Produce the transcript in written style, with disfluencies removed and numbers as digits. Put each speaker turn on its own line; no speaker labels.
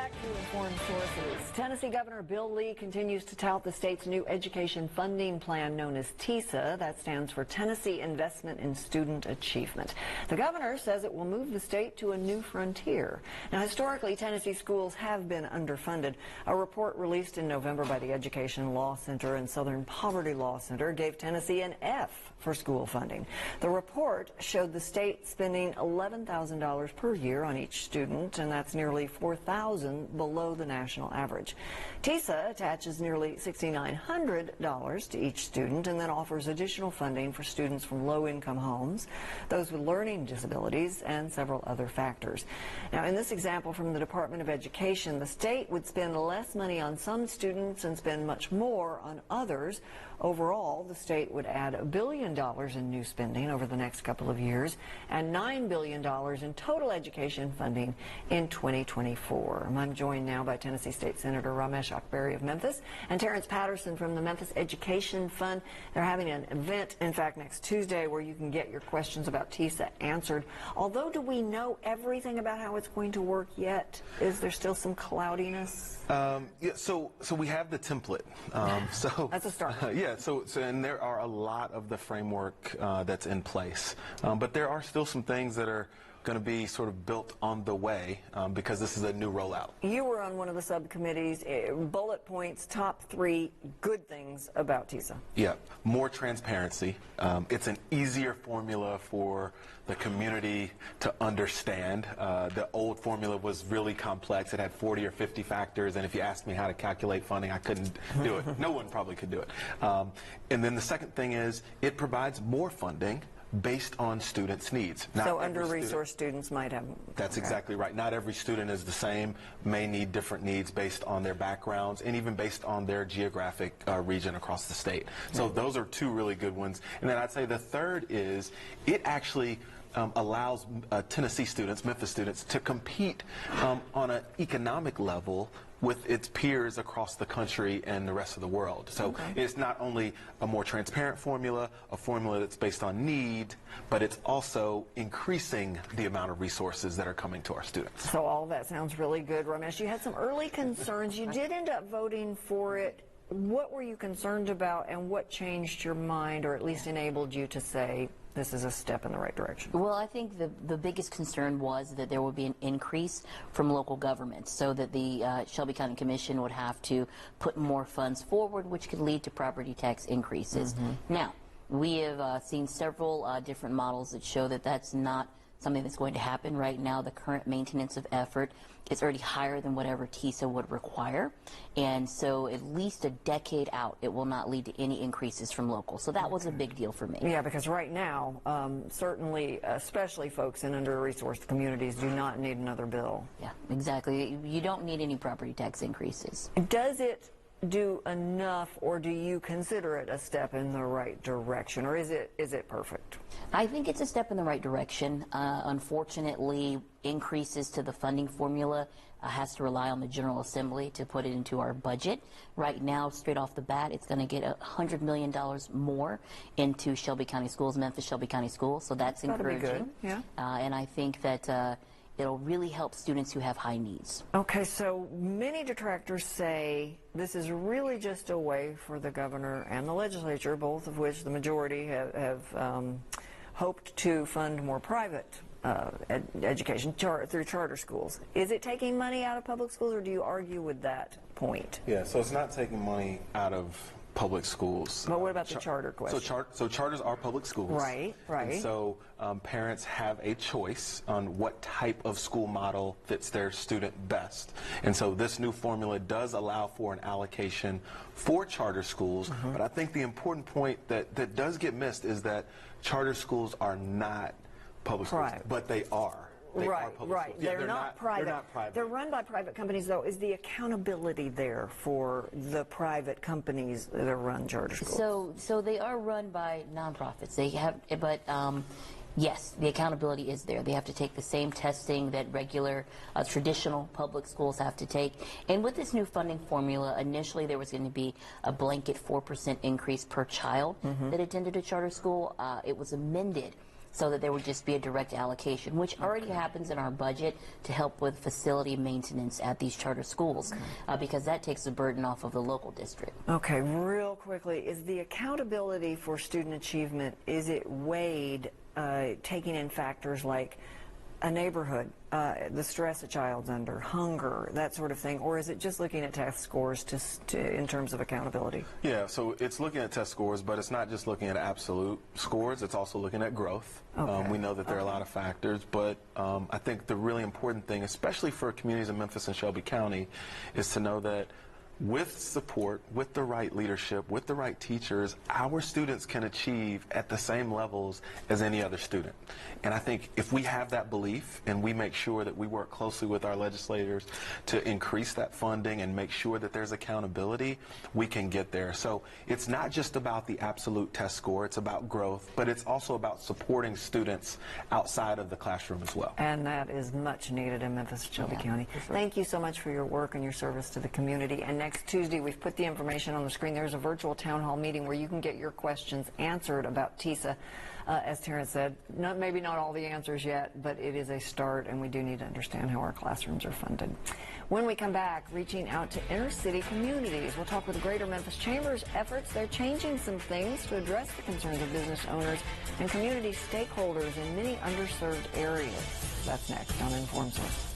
back to Informed Sources. Tennessee Governor Bill Lee continues to tout the state's new education funding plan known as TISA. That stands for Tennessee Investment in Student Achievement. The governor says it will move the state to a new frontier. Now, historically, Tennessee schools have been underfunded. A report released in November by the Education Law Center and Southern Poverty Law Center gave Tennessee an F for school funding. The report showed the state spending $11,000 per year on each student, and that's nearly $4,000 below the national average. TISA attaches nearly $6,900 to each student and then offers additional funding for students from low-income homes, those with learning disabilities, and several other factors. Now, in this example from the Department of Education, the state would spend less money on some students and spend much more on others. Overall, the state would add $1 billion in new spending over the next couple of years and $9 billion in total education funding in 2024. I'm joined now by Tennessee State Senator Ramesh Akbari of Memphis and Terrence Patterson from the Memphis Education Fund. They're having an event, in fact, next Tuesday where you can get your questions about TISA answered. Although, do we know everything about how it's going to work yet? Is there still some cloudiness?
So we have the template. So
that's a start.
And there are a lot of the framework that's in place, but there are still some things that are going to be sort of built on the way because this is a new rollout.
You were on one of the subcommittees. Bullet points, top 3 good things about TISA.
Yeah, more transparency. It's an easier formula for the community to understand. The old formula was really complex. It had 40 or 50 factors, and if you asked me how to calculate funding, I couldn't do it. No one probably could do it. And then the second thing is it provides more funding based on students' needs.
So under-resourced students might have...
That's exactly right. Not every student is the same, may need different needs based on their backgrounds and even based on their geographic region across the state. So those are 2 really good ones. And then I'd say the third is it actually allows Tennessee students, Memphis students, to compete on an economic level with its peers across the country and the rest of the world. So it's not only a more transparent formula, a formula that's based on need, but it's also increasing the amount of resources that are coming to our students.
So all of that sounds really good. Ramesh, you had some early concerns. You did end up voting for it. What were you concerned about, and what changed your mind, or at least enabled you to say, this is a step in the right direction?
Well, I think the biggest concern was that there would be an increase from local governments, so that the Shelby County Commission would have to put more funds forward, which could lead to property tax increases. Now, we have seen several different models that show that that's not something that's going to happen right now. The current maintenance of effort is already higher than whatever TISA would require, and so at least a decade out it will not lead to any increases from local. So that was a big deal for me.
Yeah, because right now certainly especially folks in under-resourced communities do not need another bill.
Yeah, exactly. You don't need any property tax increases.
Does it do enough, or do you consider it a step in the right direction, or is it perfect?
I think it's a step in the right direction. Unfortunately, increases to the funding formula has to rely on the General Assembly to put it into our budget. Right now, straight off the bat, it's going to get $100 million more into Shelby County Schools, Memphis Shelby County Schools, so that's encouraging.
Good. Yeah.
And I think that it'll really help students who have high needs.
Okay, so many detractors say this is really just a way for the governor and the legislature, both of which the majority have hoped to fund more private education through charter schools. Is it taking money out of public schools, or do you argue with that point?
Yeah, so it's not taking money out of public schools.
But what about the charter question?
So charters are public schools.
Right.
And so parents have a choice on what type of school model fits their student best. And so this new formula does allow for an allocation for charter schools. But I think the important point that does get missed is that charter schools are not public schools, but they are. They are public schools. Yeah,
they're not private.
They're not private.
They're run by private companies, though. Is the accountability there for the private companies that run charter schools?
So they are run by nonprofits. They have, but yes, the accountability is there. They have to take the same testing that regular traditional public schools have to take. And with this new funding formula, initially there was going to be a blanket 4% increase per child that attended a charter school. It was amended so that there would just be a direct allocation, which already happens in our budget to help with facility maintenance at these charter schools, because that takes the burden off of the local district.
Okay, real quickly, is the accountability for student achievement, is it weighed taking in factors like a neighborhood, the stress a child's under, hunger, that sort of thing, or is it just looking at test scores in terms of accountability?
Yeah, so it's looking at test scores, but it's not just looking at absolute scores, it's also looking at growth.
Okay.
We know that there are a lot of factors, but I think the really important thing, especially for communities in Memphis and Shelby County, is to know that with support, with the right leadership, with the right teachers, our students can achieve at the same levels as any other student. And I think if we have that belief and we make sure that we work closely with our legislators to increase that funding and make sure that there's accountability, we can get there. So it's not just about the absolute test score, it's about growth, but it's also about supporting students outside of the classroom as well.
And that is much needed in Memphis and Shelby County. Thank you so much for your work and your service to the community. And next Tuesday, we've put the information on the screen. There's a virtual town hall meeting where you can get your questions answered about TISA. As Terrence said, maybe not all the answers yet, but it is a start, and we do need to understand how our classrooms are funded. When we come back, reaching out to inner city communities, we'll talk with the Greater Memphis Chamber's efforts. They're changing some things to address the concerns of business owners and community stakeholders in many underserved areas. That's next on Informed Source.